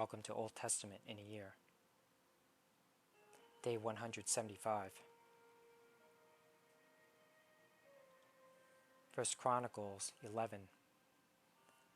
Welcome to Old Testament in a Year. Day 175. 1 Chronicles 11.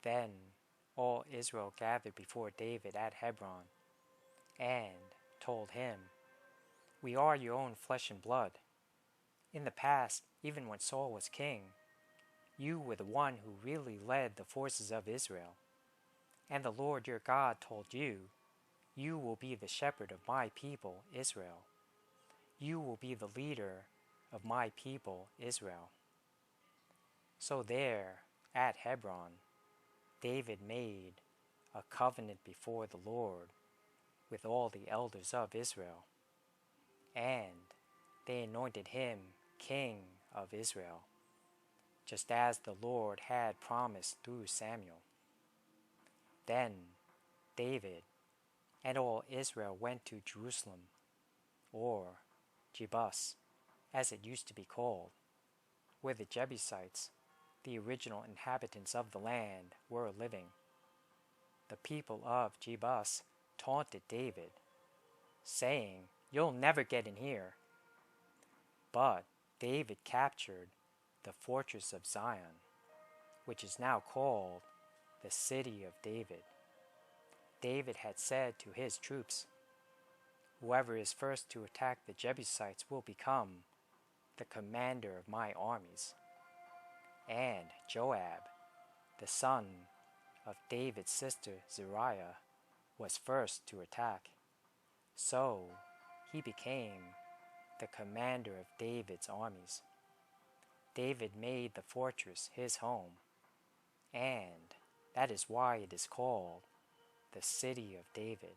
Then all Israel gathered before David at Hebron, and told him, "We are your own flesh and blood. In the past, even when Saul was king, you were the one who really led the forces of Israel. And the Lord your God told you, 'You will be the shepherd of my people, Israel. You will be the leader of my people, Israel.'" So there, at Hebron, David made a covenant before the Lord with all the elders of Israel, and they anointed him king of Israel, just as the Lord had promised through Samuel. Then David and all Israel went to Jerusalem, or Jebus, as it used to be called, where the Jebusites, the original inhabitants of the land, were living. The people of Jebus taunted David, saying, "You'll never get in here." But David captured the fortress of Zion, which is now called the City of David. David had said to his troops, "Whoever is first to attack the Jebusites will become the commander of my armies." And Joab, the son of David's sister Zeruiah, was first to attack. So he became the commander of David's armies. David made the fortress his home, and that is why it is called the City of David.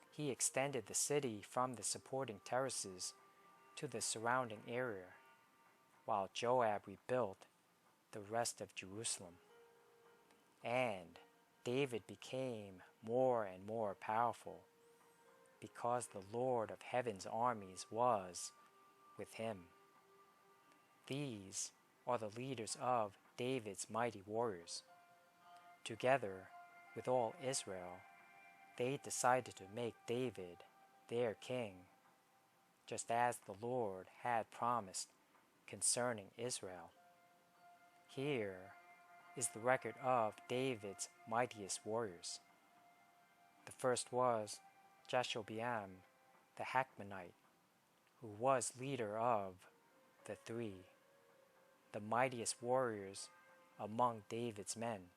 He extended the city from the supporting terraces to the surrounding area, while Joab rebuilt the rest of Jerusalem. And David became more and more powerful because the Lord of heaven's armies was with him. These are the leaders of David's mighty warriors. Together with all Israel, they decided to make David their king, just as the Lord had promised concerning Israel. Here is the record of David's mightiest warriors. The first was Jashobeam the Hachmonite, who was leader of the three, the mightiest warriors among David's men.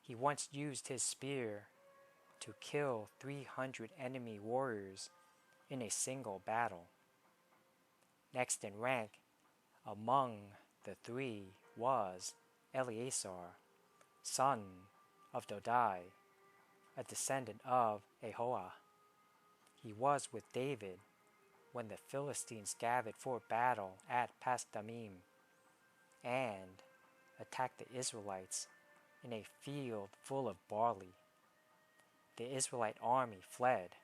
He once used his spear to kill 300 enemy warriors in a single battle. Next in rank among the three was Eleazar, son of Dodai, a descendant of Ahoah. He was with David when the Philistines gathered for battle at Pasdamim and attacked the Israelites in a field full of barley. The Israelite army fled,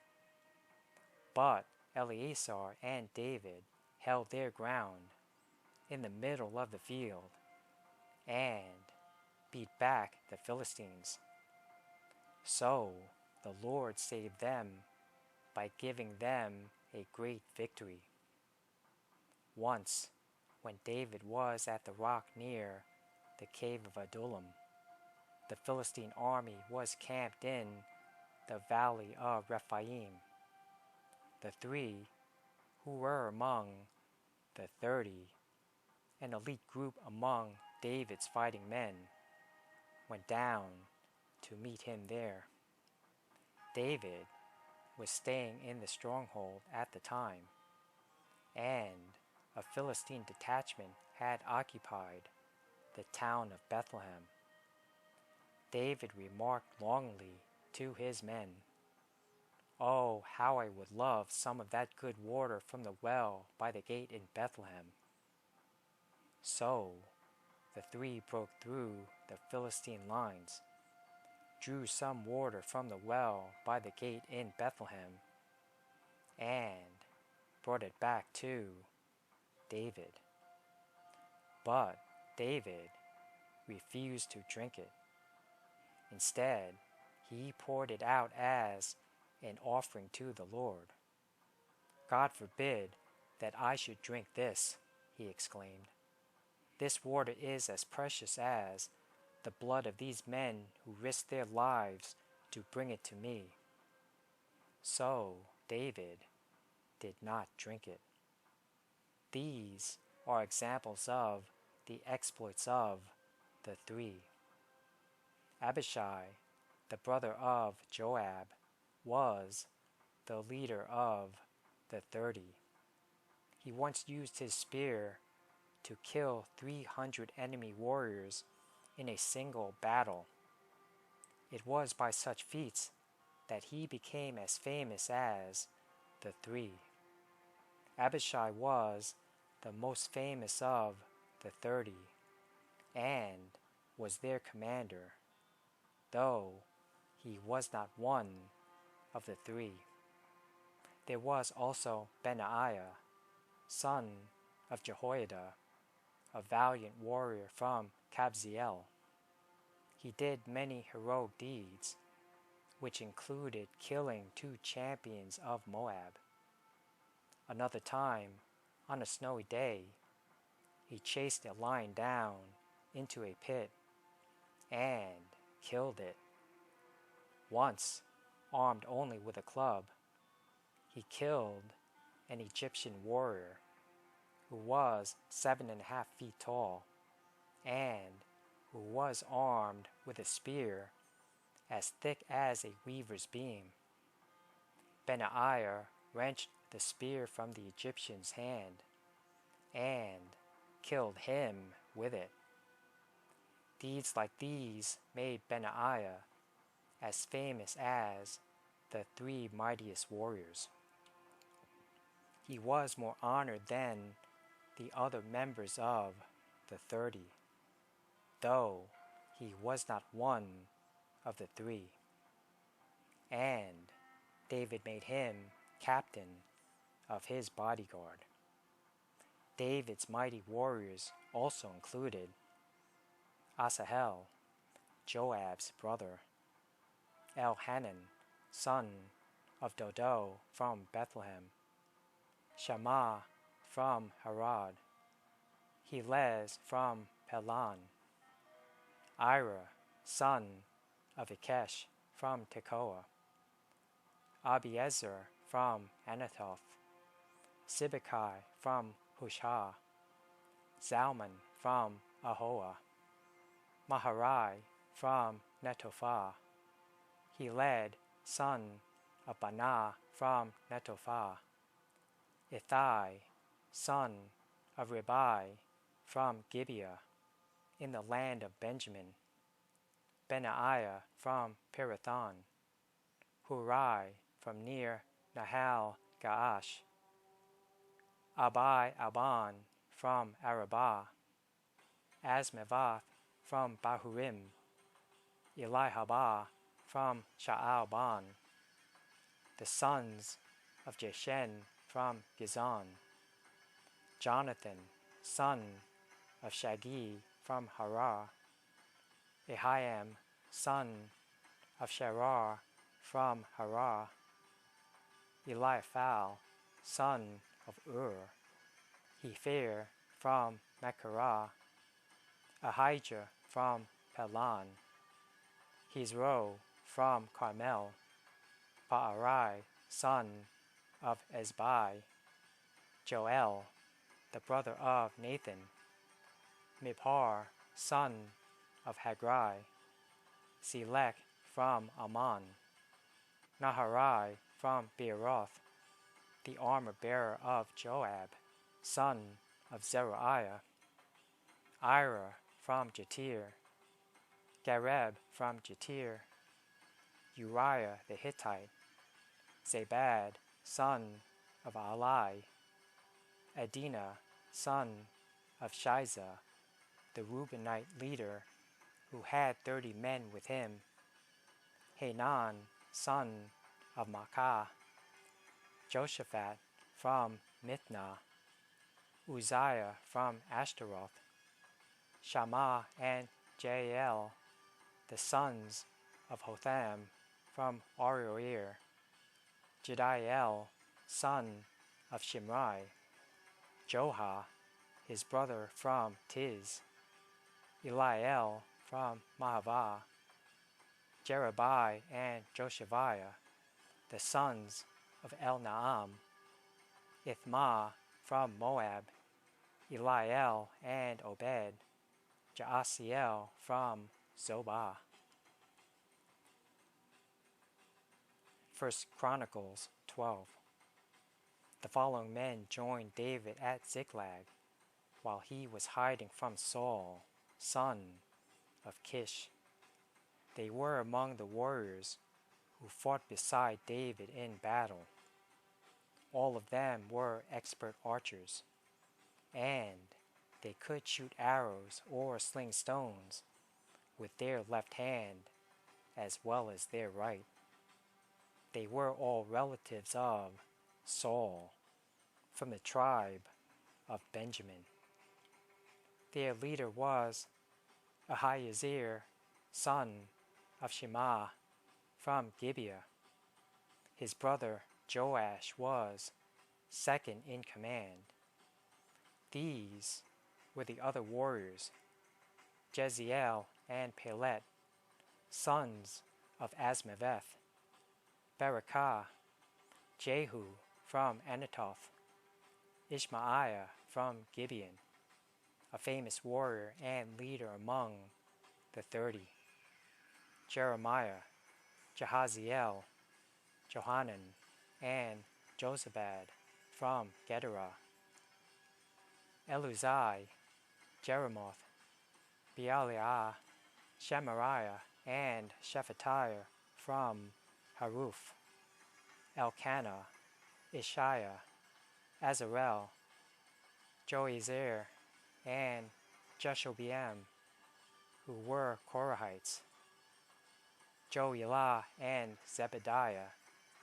but Eleazar and David held their ground in the middle of the field and beat back the Philistines. So the Lord saved them by giving them a great victory. Once, when David was at the rock near the cave of Adullam, the Philistine army was camped in the valley of Rephaim. The three, who were among the 30, an elite group among David's fighting men, went down to meet him there. David was staying in the stronghold at the time, and a Philistine detachment had occupied the town of Bethlehem. David remarked longingly to his men, "Oh, how I would love some of that good water from the well by the gate in Bethlehem." So the three broke through the Philistine lines, drew some water from the well by the gate in Bethlehem, and brought it back to David. But David refused to drink it. Instead, he poured it out as an offering to the Lord. God forbid that I should drink this, he exclaimed. This water is as precious as the blood of these men who risked their lives to bring it to me. So David did not drink it. These are examples of the exploits of the three. Abishai, the brother of Joab, was the leader of the 30. He once used his spear to kill 300 enemy warriors in a single battle. It was by such feats that he became as famous as the three. Abishai was the most famous of the 30 and was their commander, though he was not one of the three. There was also Benaiah, son of Jehoiada, a valiant warrior from Kabzeel. He did many heroic deeds, which included killing 2 champions of Moab. Another time, on a snowy day, he chased a lion down into a pit and killed it. Once, armed only with a club, he killed an Egyptian warrior who was 7.5 feet tall and who was armed with a spear as thick as a weaver's beam. Benaiah wrenched the spear from the Egyptian's hand and killed him with it. Deeds like these made Benaiah as famous as the 3 mightiest warriors. He was more honored than the other members of the 30, though he was not one of the 3. And David made him captain of his bodyguard. David's mighty warriors also included Asahel, Joab's brother, Elhanan, son of Dodo from Bethlehem, Shammah from Harod, Helez from Pelon, Ira, son of Ikesh from Tekoa, Abiezer from Anathoth, Sibbecai from Hushah, Zalman from Ahoah, Maharai from Netophah, Heled, son of Banah from Netophah, Ithai, son of Ribai from Gibeah, in the land of Benjamin, Benaiah from Pirathon, Hurai from near Nahal Gaash, Abai Alban from Arabah, Asmavath from Bahurim, Elihabah from Sha'alban, the sons of Jeshen from Gizon, Jonathan, son of Shagi from Harah, Ahiam, son of Sherar from Harah, Eliphal, son of Ur, Hepher from Machirah, Ahijah from Pelon, Hezro from Carmel, Paarai, son of Ezbai, Joel, the brother of Nathan, Mibhar, son of Hagrai, Selech from Ammon, Naharai from Beeroth, the armor-bearer of Joab, son of Zeruiah, Ira from Jatir, Gareb from Jatir, Uriah the Hittite, Zabad, son of Alai, Adina, son of Shiza, the Reubenite leader, who had 30 men with him, Hanan, son of Maacah, Joshaphat from Mithnah, Uzziah from Ashtaroth, Shammah and Jael, the sons of Hotham from Aroer, Jediael, son of Shimri, Joha, his brother from Tiz, Eliel from Mahavah, Jerubai and Joshaviah, the sons of Elnaam, Ithmah from Moab, Eliel and Obed, Jaasiel from Zobah. 1 Chronicles 12. The following men joined David at Ziklag, while he was hiding from Saul, son of Kish. They were among the warriors who fought beside David in battle. All of them were expert archers, and they could shoot arrows or sling stones with their left hand as well as their right. They were all relatives of Saul, from the tribe of Benjamin. Their leader was Ahiezer, son of Shema, from Gibeah. His brother Joash was second in command. These were the other warriors, Jeziel and Pelet, sons of Asmaveth, Berakah, Jehu from Anatoth, Ishmaiah from Gibeon, a famous warrior and leader among the 30, Jeremiah, Jahaziel, Johanan, and Jozabad from Gedera, Eluzai, Jeremoth, Bealiah, Shemariah, and Shephatiah from Haruph, Elkanah, Ishiah, Azarel, Joezer, and Jeshobeam, who were Korahites, Joelah and Zebediah,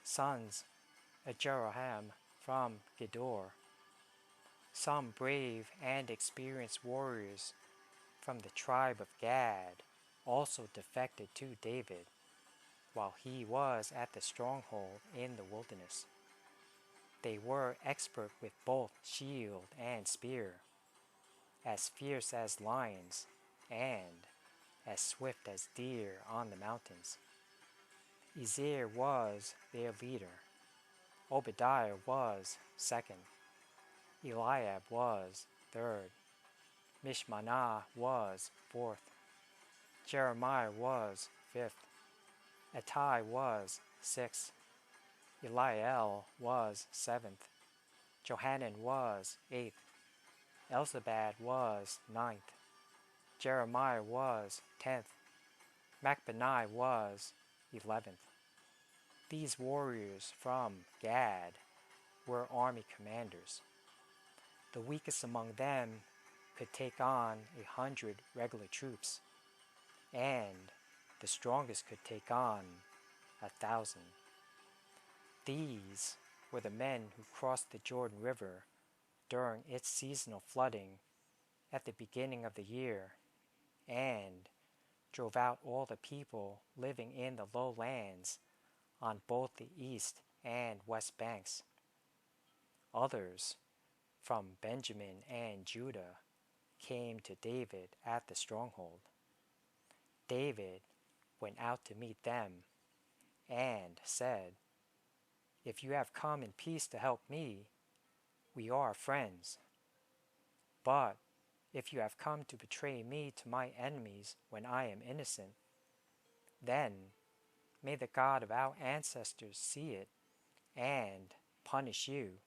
sons of Jeroham from Gedor. Some brave and experienced warriors from the tribe of Gad also defected to David while he was at the stronghold in the wilderness. They were expert with both shield and spear, as fierce as lions and as swift as deer on the mountains. Ezer was their leader. Obadiah was second. Eliab was third. Mishmanah was fourth. Jeremiah was fifth. Attai was sixth. Eliel was seventh. Johanan was eighth. Elzabad was ninth. Jeremiah was 10th. Machbenai was 11th. These warriors from Gad were army commanders. The weakest among them could take on 100 regular troops, and the strongest could take on 1,000. These were the men who crossed the Jordan River during its seasonal flooding at the beginning of the year, and drove out all the people living in the lowlands on both the east and west banks. Others from Benjamin and Judah came to David at the stronghold. David went out to meet them and said, "If you have come in peace to help me, we are friends. But if you have come to betray me to my enemies when I am innocent, then may the God of our ancestors see it and punish you."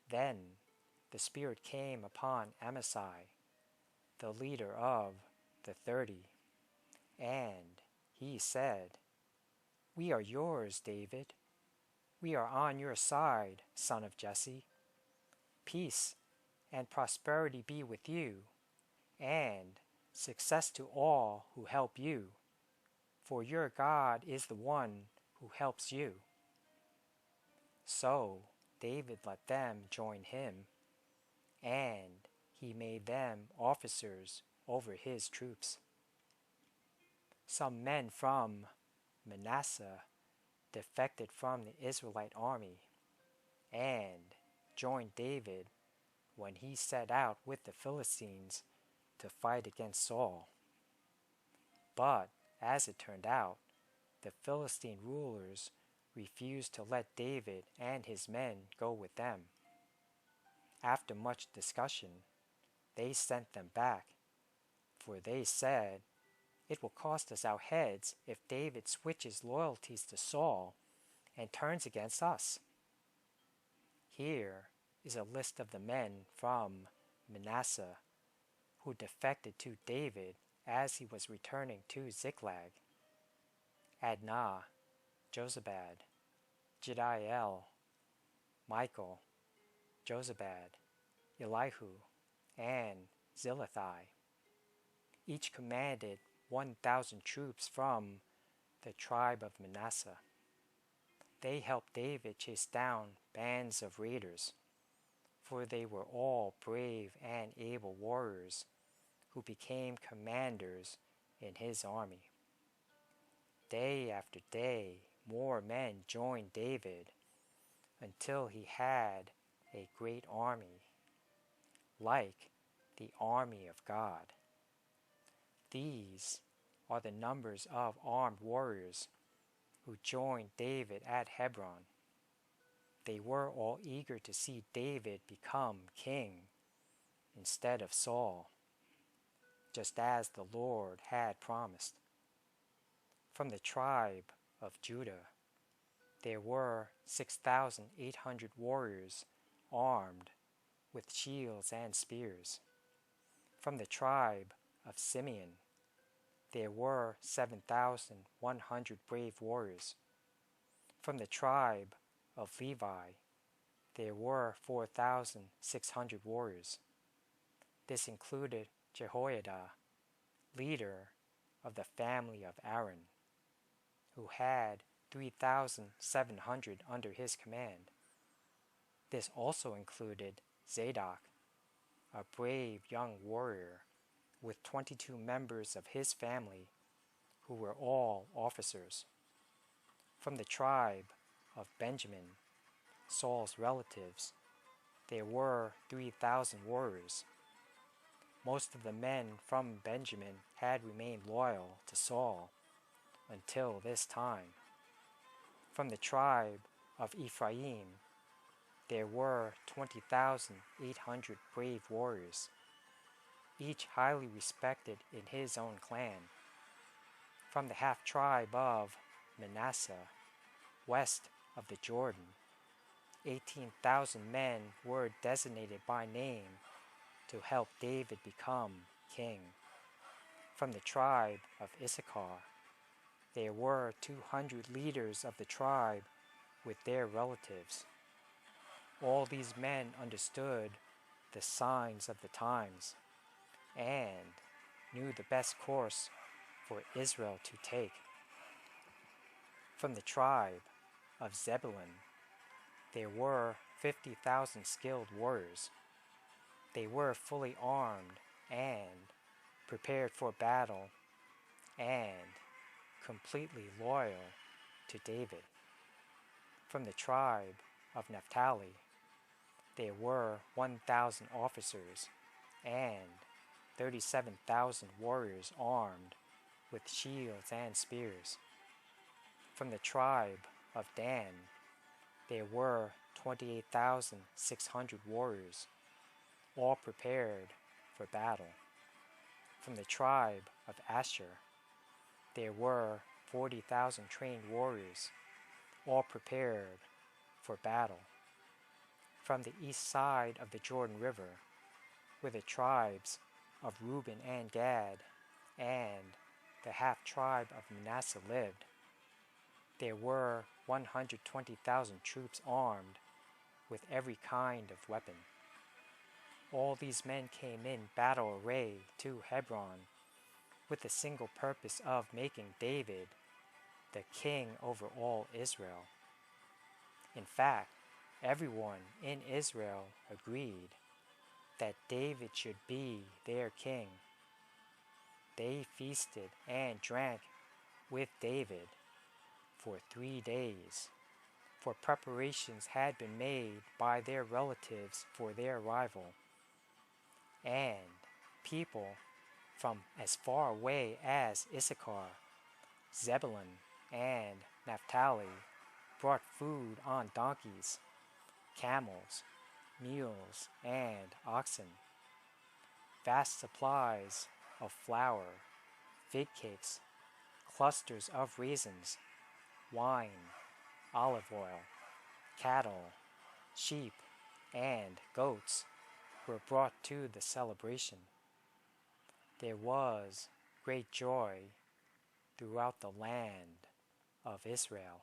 Then the Spirit came upon Amasai, the leader of the 30, and he said, "We are yours, David. We are on your side, son of Jesse. Peace and prosperity be with you, and success to all who help you, for your God is the one who helps you." So David let them join him, and he made them officers over his troops. Some men from Manasseh defected from the Israelite army and joined David when he set out with the Philistines to fight against Saul. But, as it turned out, the Philistine rulers refused to let David and his men go with them. After much discussion, they sent them back, for they said, "It will cost us our heads if David switches loyalties to Saul and turns against us." Here is a list of the men from Manasseh who defected to David as he was returning to Ziklag: Adnah, Jozabad, Jediael, Michael, Jozabad, Elihu, and Zilithai. Each commanded 1,000 troops from the tribe of Manasseh. They helped David chase down bands of raiders, for they were all brave and able warriors who became commanders in his army. Day after day, more men joined David until he had a great army, like the army of God. These are the numbers of armed warriors who joined David at Hebron. They were all eager to see David become king instead of Saul, just as the Lord had promised. From the tribe of Judah, there were 6,800 warriors armed with shields and spears. From the tribe of Simeon, there were 7,100 brave warriors. From the tribe of Levi, there were 4,600 warriors. This included Jehoiada, leader of the family of Aaron, who had 3,700 under his command. This also included Zadok, a brave young warrior with 22 members of his family who were all officers. From the tribe of Benjamin, Saul's relatives, there were 3,000 warriors. Most of the men from Benjamin had remained loyal to Saul until this time. From the tribe of Ephraim, there were 20,800 brave warriors, each highly respected in his own clan. From the half-tribe of Manasseh, west of the Jordan, 18,000 men were designated by name to help David become king. From the tribe of Issachar, there were 200 leaders of the tribe with their relatives. All these men understood the signs of the times and knew the best course for Israel to take. From the tribe of Zebulun, there were 50,000 skilled warriors. They were fully armed and prepared for battle and completely loyal to David. From the tribe of Naphtali, there were 1,000 officers and 37,000 warriors armed with shields and spears. From the tribe of Dan, there were 28,600 warriors, all prepared for battle. From the tribe of Asher, there were 40,000 trained warriors, all prepared for battle. From the east side of the Jordan River, where the tribes of Reuben and Gad and the half-tribe of Manasseh lived, there were 120,000 troops armed with every kind of weapon. All these men came in battle array to Hebron with the single purpose of making David the king over all Israel. In fact, everyone in Israel agreed that David should be their king. They feasted and drank with David for 3 days, for preparations had been made by their relatives for their arrival, and people from as far away as Issachar, Zebulun, and Naphtali brought food on donkeys, camels, mules, and oxen, vast supplies of flour, fig cakes, clusters of raisins, wine, olive oil, cattle, sheep, and goats were brought to the celebration. There was great joy throughout the land of Israel.